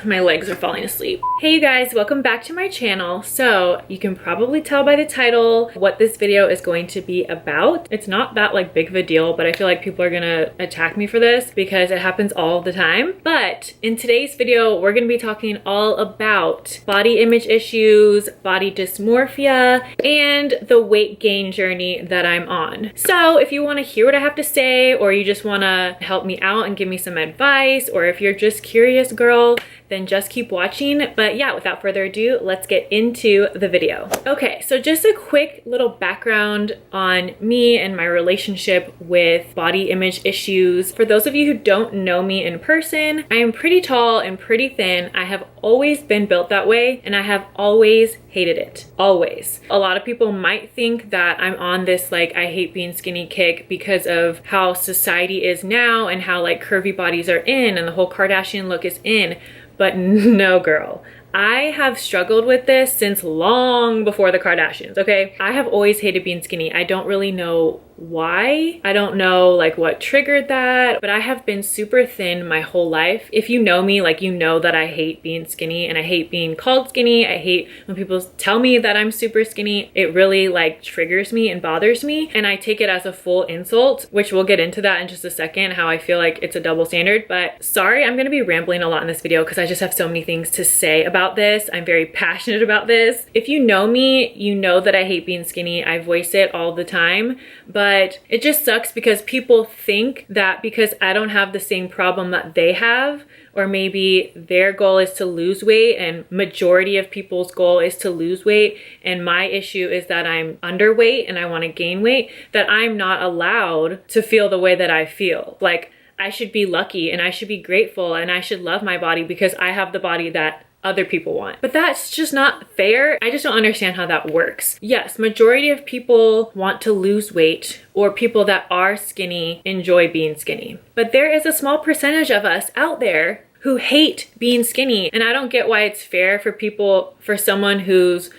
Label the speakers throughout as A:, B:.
A: My legs are falling asleep. Hey you guys, welcome back to my channel. So you can probably tell by the title what this video is going to be about. It's not that like big of a deal, but I feel like people are gonna attack me for this because it happens all the time. But in today's video, we're gonna be talking all about body image issues, body dysmorphia, and the weight gain journey that I'm on. So if you wanna hear what I have to say, or you just wanna help me out and give me some advice, or if you're just curious, girl, then just keep watching. But yeah, without further ado, let's get into the video. Okay, so just a quick little background on me and my relationship with body image issues. For those of you who don't know me in person, I am pretty tall and pretty thin. I have always been built that way, and I have always hated it. Always. A lot of people might think that I'm on this like I hate being skinny kick because of how society is now and how like curvy bodies are in and the whole Kardashian look is in. But no, girl. I have struggled with this since long before the Kardashians, okay? I have always hated being skinny. I don't really know why. I don't know like what triggered that, but I have been super thin my whole life. If you know me, like you know that I hate being skinny and I hate being called skinny. I hate when people tell me that I'm super skinny. It really like triggers me and bothers me, and I take it as a full insult, which we'll get into that in just a second, how I feel like it's a double standard. But sorry, I'm gonna be rambling a lot in this video because I just have so many things to say about this. I'm very passionate about this. If you know me, you know that I hate being skinny. I voice it all the time, but it just sucks because people think that because I don't have the same problem that they have, or maybe their goal is to lose weight and majority of people's goal is to lose weight, and my issue is that I'm underweight and I want to gain weight, that I'm not allowed to feel the way that I feel. Like I should be lucky and I should be grateful and I should love my body because I have the body that other people want. But that's just not fair. I just don't understand how that works. Yes, majority of people want to lose weight, or people that are skinny enjoy being skinny. But there is a small percentage of us out there who hate being skinny. And I don't get why it's fair for someone who's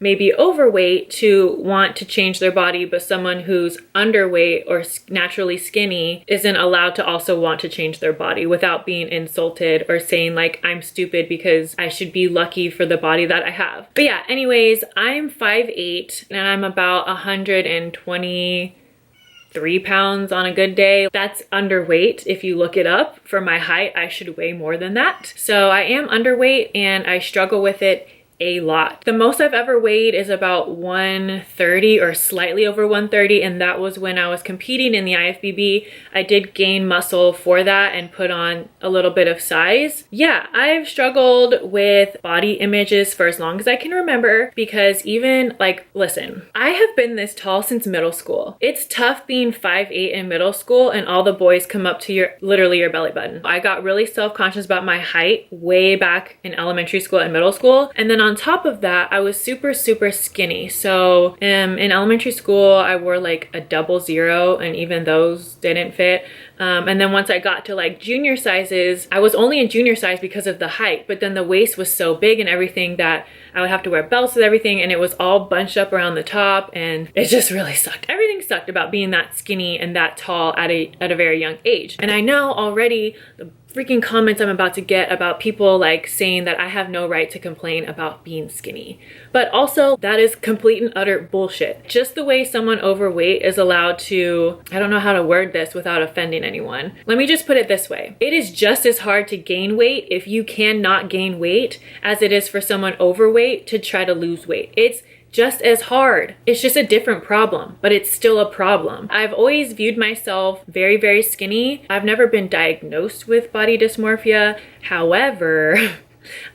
A: maybe overweight to want to change their body, but someone who's underweight or naturally skinny isn't allowed to also want to change their body without being insulted or saying like I'm stupid because I should be lucky for the body that I have. But yeah, anyways, I'm 5'8" and I'm about 123 pounds on a good day. That's underweight. If you look it up, for my height, I should weigh more than that. So I am underweight and I struggle with it a lot. The most I've ever weighed is about 130 or slightly over 130, and that was when I was competing in the IFBB. I did gain muscle for that and put on a little bit of size. Yeah, I've struggled with body images for as long as I can remember, because even like, listen, I have been this tall since middle school. It's tough being 5'8" in middle school and all the boys come up to literally your belly button. I got really self-conscious about my height way back in elementary school and middle school, and then on top of that, I was super skinny. So in elementary school, I wore like a 00, and even those didn't fit. And then once I got to like junior sizes, I was only in junior size because of the height, but then the waist was so big and everything that I would have to wear belts with everything, and it was all bunched up around the top, and it just really sucked. Everything sucked about being that skinny and that tall at a very young age. And I know already the freaking comments I'm about to get about people like saying that I have no right to complain about being skinny. But also that is complete and utter bullshit. Just the way someone overweight is allowed to, I don't know how to word this without offending anyone. Let me just put it this way. It is just as hard to gain weight if you cannot gain weight as it is for someone overweight to try to lose weight. It's just as hard. It's just a different problem, but it's still a problem. I've always viewed myself very skinny. I've never been diagnosed with body dysmorphia. However,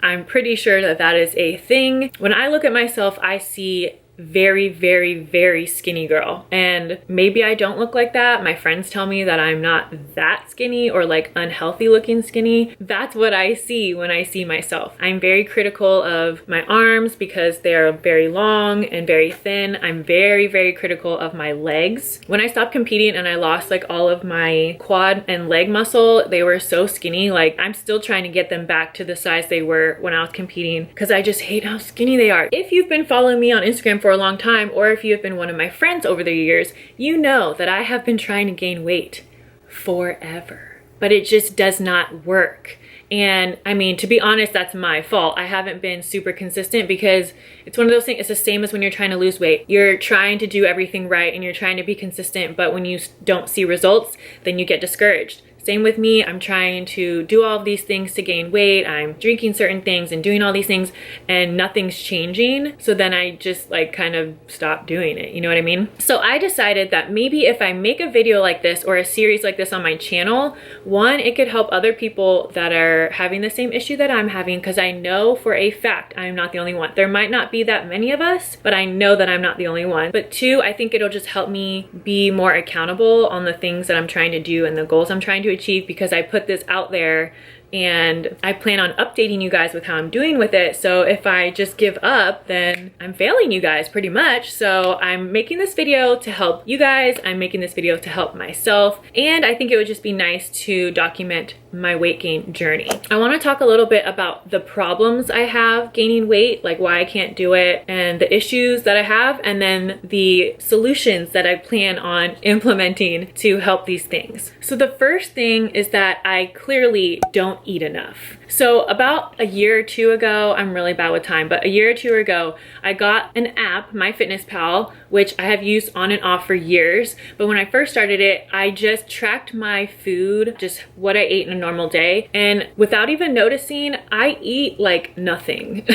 A: I'm pretty sure that that is a thing. When I look at myself, I see very skinny girl, and maybe I don't look like that. My friends tell me that I'm not that skinny or like unhealthy looking skinny. That's what I see when I see myself. I'm very critical of my arms because they are very long and very thin. I'm very critical of my legs. When I stopped competing and I lost like all of my quad and leg muscle, they were so skinny. Like I'm still trying to get them back to the size they were when I was competing because I just hate how skinny they are. If you've been following me on Instagram for a long time, or if you have been one of my friends over the years, you know that I have been trying to gain weight forever, but it just does not work. And I mean, to be honest, that's my fault. I haven't been super consistent because it's one of those things, it's the same as when you're trying to lose weight. You're trying to do everything right and you're trying to be consistent, but when you don't see results, then you get discouraged. Same with me. I'm trying to do all of these things to gain weight. I'm drinking certain things and doing all these things and nothing's changing. So then I just like kind of stop doing it. You know what I mean? So I decided that maybe if I make a video like this or a series like this on my channel, one, it could help other people that are having the same issue that I'm having, because I know for a fact I'm not the only one. There might not be that many of us, but I know that I'm not the only one. But two, I think it'll just help me be more accountable on the things that I'm trying to do and the goals I'm trying to achieve, because I put this out there and I plan on updating you guys with how I'm doing with it. So if I just give up, then I'm failing you guys pretty much. So I'm making this video to help you guys. I'm making this video to help myself. And I think it would just be nice to document my weight gain journey. I want to talk a little bit about the problems I have gaining weight, like why I can't do it and the issues that I have, and then the solutions that I plan on implementing to help these things. So the first thing is that I clearly don't eat enough. So about a year or two ago, I'm really bad with time, but a year or two ago, I got an app, MyFitnessPal, which I have used on and off for years. But when I first started it, I just tracked my food, just what I ate in a normal day. And without even noticing, I eat like nothing.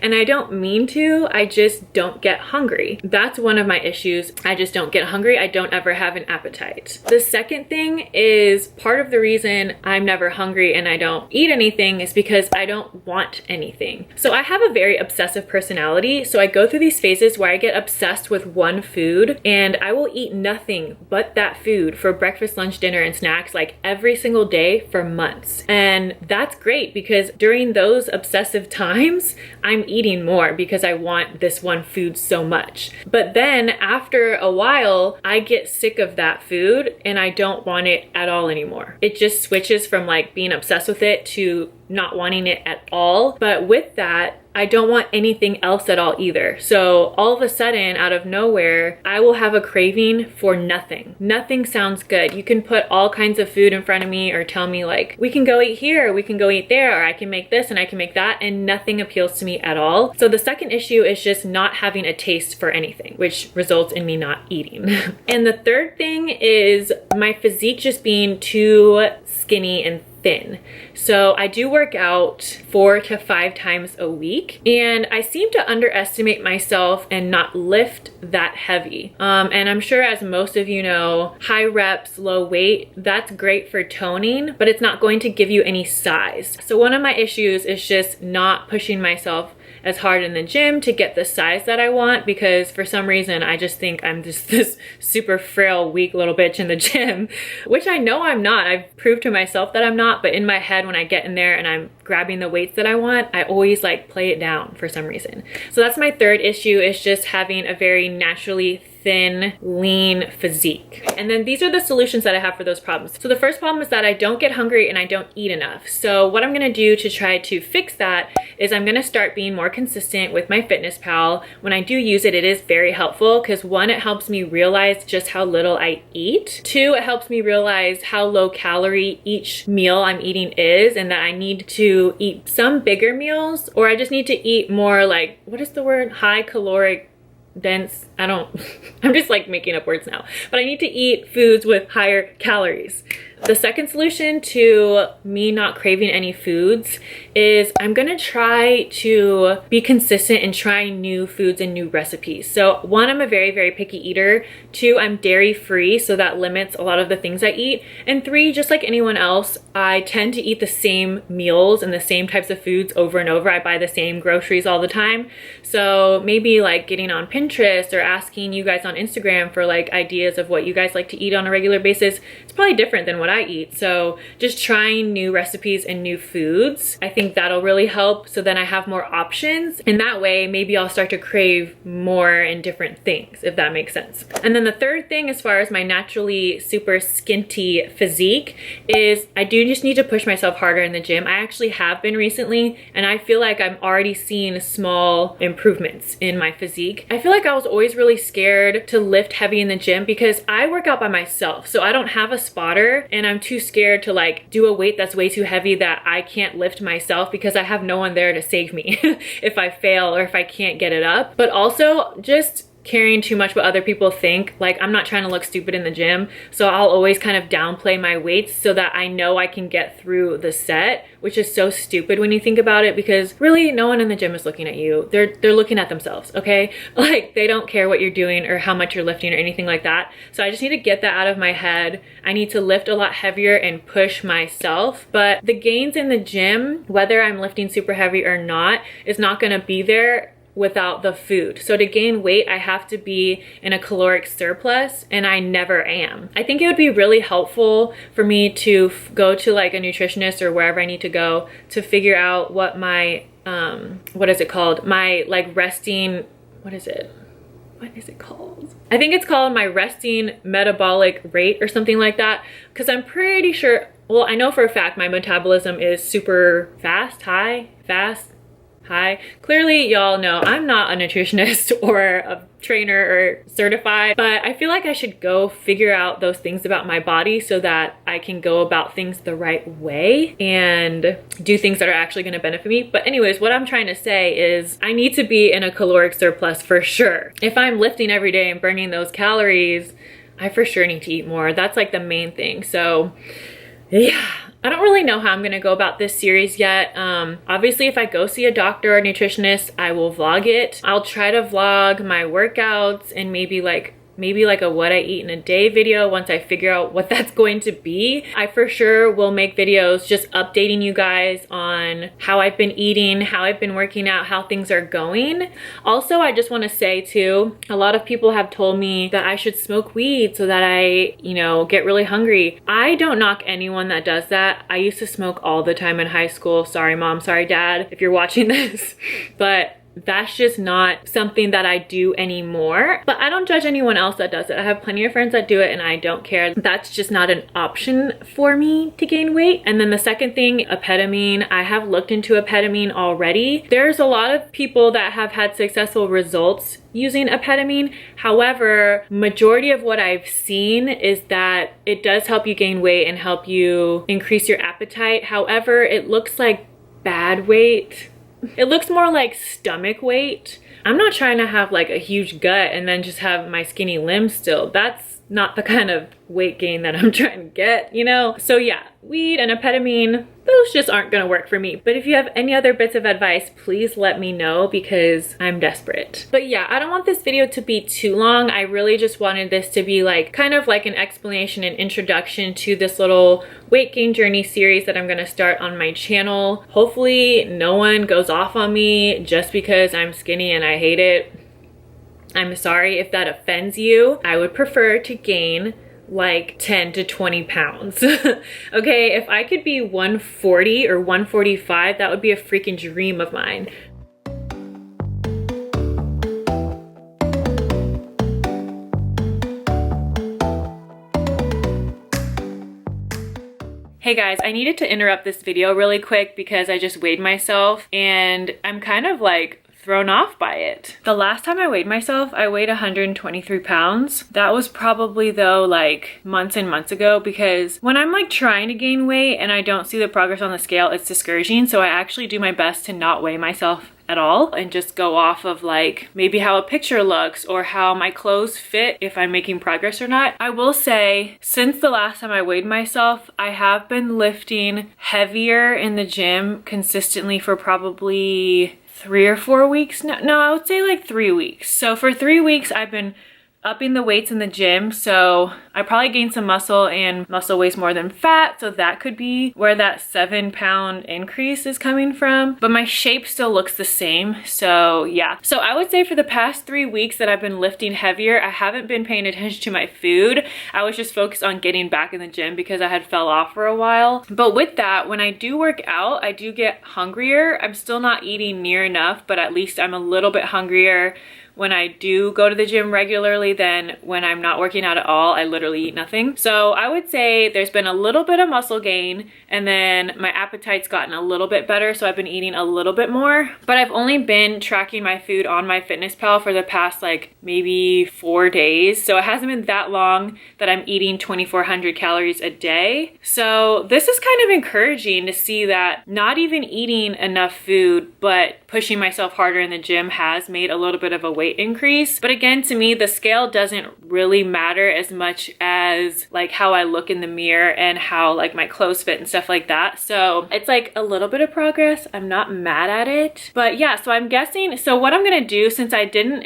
A: And I don't mean to, I just don't get hungry. That's one of my issues. I just don't get hungry. I don't ever have an appetite. The second thing is part of the reason I'm never hungry and I don't eat anything is because I don't want anything. So I have a very obsessive personality. So I go through these phases where I get obsessed with one food and I will eat nothing but that food for breakfast, lunch, dinner, and snacks like every single day for months. And that's great because during those obsessive times, I'm eating more because I want this one food so much. But then after a while, I get sick of that food and I don't want it at all anymore. It just switches from like being obsessed with it to not wanting it at all. But with that, I don't want anything else at all either. So all of a sudden, out of nowhere, I will have a craving for nothing. Nothing sounds good. You can put all kinds of food in front of me or tell me like, we can go eat here, we can go eat there, or I can make this and I can make that, and nothing appeals to me at all. So the second issue is just not having a taste for anything, which results in me not eating. And the third thing is my physique just being too skinny and thin. So I do work out 4 to 5 times a week, and I seem to underestimate myself and not lift that heavy. And I'm sure, as most of you know, high reps, low weight, that's great for toning, but it's not going to give you any size. So one of my issues is just not pushing myself as hard in the gym to get the size that I want, because for some reason I just think I'm just this super frail, weak little bitch in the gym, which I know I'm not. I've proved to myself that I'm not, but in my head when I get in there and I'm grabbing the weights that I want, I always like play it down for some reason. So that's my third issue, is just having a very naturally thin, lean physique. And then these are the solutions that I have for those problems. So the first problem is that I don't get hungry and I don't eat enough. So what I'm gonna do to try to fix that is I'm gonna start being more consistent with MyFitnessPal. When I do use it, it is very helpful because one, it helps me realize just how little I eat. Two, it helps me realize how low calorie each meal I'm eating is, and that I need to eat some bigger meals, or I just need to eat more like, what is the word? High caloric dense, I'm just like making up words now, but I need to eat foods with higher calories. The second solution to me not craving any foods is I'm gonna try to be consistent in trying new foods and new recipes. So one, I'm a very, very picky eater. Two, I'm dairy free, so that limits a lot of the things I eat. And three, just like anyone else, I tend to eat the same meals and the same types of foods over and over. I buy the same groceries all the time. So maybe like getting on Pinterest or asking you guys on Instagram for like ideas of what you guys like to eat on a regular basis, it's probably different than what I eat. So just trying new recipes and new foods, I think that'll really help. So then I have more options, and that way maybe I'll start to crave more and different things, if that makes sense. And then the third thing, as far as my naturally super skinty physique, is I do just need to push myself harder in the gym. I actually have been recently, and I feel like I'm already seeing small improvements in my physique. I feel like I was always really scared to lift heavy in the gym because I work out by myself. So I don't have a spotter, and I'm too scared to like do a weight that's way too heavy that I can't lift myself because I have no one there to save me if I fail or if I can't get it up. But also just caring too much what other people think. Like, I'm not trying to look stupid in the gym, so I'll always kind of downplay my weights so that I know I can get through the set, which is so stupid when you think about it, because really no one in the gym is looking at you. They're looking at themselves, okay? Like, they don't care what you're doing or how much you're lifting or anything like that. So I just need to get that out of my head. I need to lift a lot heavier and push myself. But the gains in the gym, whether I'm lifting super heavy or not, is not gonna be there without the food. So to gain weight, I have to be in a caloric surplus, and I never am. I think it would be really helpful for me to go to like a nutritionist or wherever I need to go to figure out what my, what is it called? My like resting, what is it called? I think it's called my resting metabolic rate or something like that. Cause I'm pretty sure, well, I know for a fact my metabolism is super fast. Clearly y'all know I'm not a nutritionist or a trainer or certified, but I feel like I should go figure out those things about my body so that I can go about things the right way and do things that are actually going to benefit me. But anyways, what I'm trying to say is I need to be in a caloric surplus for sure. If I'm lifting every day and burning those calories, I for sure need to eat more. That's like the main thing. So yeah, I don't really know how I'm gonna go about this series yet. Obviously, if I go see a doctor or nutritionist, I will vlog it. I'll try to vlog my workouts and maybe like a what I eat in a day video once I figure out what that's going to be. I for sure will make videos just updating you guys on how I've been eating, how I've been working out, how things are going. Also, I just want to say too, a lot of people have told me that I should smoke weed so that I, you know, get really hungry. I don't knock anyone that does that. I used to smoke all the time in high school. Sorry, mom, sorry, dad, if you're watching this, but that's just not something that I do anymore. But I don't judge anyone else that does it. I have plenty of friends that do it and I don't care. That's just not an option for me to gain weight. And then the second thing, amphetamine. I have looked into amphetamine already. There's a lot of people that have had successful results using amphetamine. However, majority of what I've seen is that it does help you gain weight and help you increase your appetite. However, it looks like bad weight. It looks more like stomach weight. I'm not trying to have like a huge gut and then just have my skinny limbs still. That's not the kind of weight gain that I'm trying to get, you know? So yeah, weed and amphetamine, those just aren't gonna work for me. But if you have any other bits of advice, please let me know because I'm desperate. But yeah, I don't want this video to be too long. I really just wanted this to be like kind of like an explanation and introduction to this little weight gain journey series that I'm gonna start on my channel. Hopefully no one goes off on me just because I'm skinny and I hate it. I'm sorry if that offends you. I would prefer to gain like 10 to 20 pounds. Okay, if I could be 140 or 145, that would be a freaking dream of mine. Hey guys, I needed to interrupt this video really quick because I just weighed myself and I'm kind of like thrown off by it. The last time I weighed myself, I weighed 123 pounds. That was probably though like months and months ago, because when I'm like trying to gain weight and I don't see the progress on the scale, it's discouraging. So I actually do my best to not weigh myself at all and just go off of like maybe how a picture looks or how my clothes fit, if I'm making progress or not. I will say, since the last time I weighed myself, I have been lifting heavier in the gym consistently for probably 3 or 4 weeks. No, I would say like 3 weeks. So for 3 weeks, I've been upping the weights in the gym. So I probably gained some muscle, and muscle weighs more than fat. So that could be where that 7-pound increase is coming from. But my shape still looks the same. So yeah. So I would say for the past 3 weeks that I've been lifting heavier, I haven't been paying attention to my food. I was just focused on getting back in the gym because I had fell off for a while. But with that, when I do work out, I do get hungrier. I'm still not eating near enough, but at least I'm a little bit hungrier, when I do go to the gym regularly than when I'm not working out at all. I literally eat nothing. So I would say there's been a little bit of muscle gain, and then my appetite's gotten a little bit better, so I've been eating a little bit more. But I've only been tracking my food on MyFitnessPal for the past like maybe 4 days. So it hasn't been that long that I'm eating 2,400 calories a day. So this is kind of encouraging to see that not even eating enough food, but pushing myself harder in the gym has made a little bit of a weight increase. But again, to me, the scale doesn't really matter as much as like how I look in the mirror and how like my clothes fit and stuff like that. So it's like a little bit of progress. I'm not mad at it. But yeah, so I'm guessing, so what I'm gonna do, since I didn't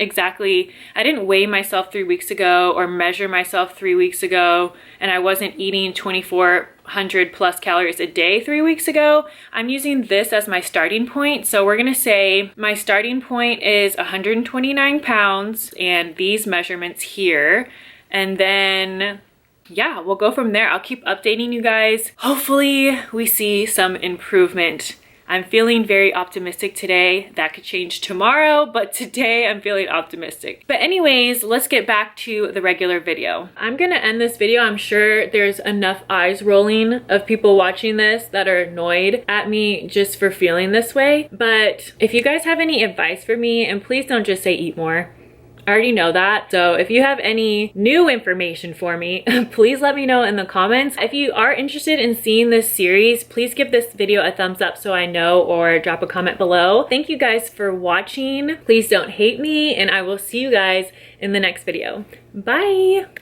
A: weigh myself 3 weeks ago or measure myself 3 weeks ago, and I wasn't eating 2,400 plus calories a day 3 weeks ago, I'm using this as my starting point. So we're gonna say my starting point is 129 pounds and these measurements here. And then yeah, we'll go from there. I'll keep updating you guys. Hopefully we see some improvement. I'm feeling very optimistic today. That could change tomorrow, but today I'm feeling optimistic. But anyways, let's get back to the regular video. I'm gonna end this video. I'm sure there's enough eyes rolling of people watching this that are annoyed at me just for feeling this way. But if you guys have any advice for me, and please don't just say eat more. I already know that. So if you have any new information for me, please let me know in the comments. If you are interested in seeing this series, please give this video a thumbs up so I know, or drop a comment below. Thank you guys for watching. Please don't hate me, and I will see you guys in the next video. Bye.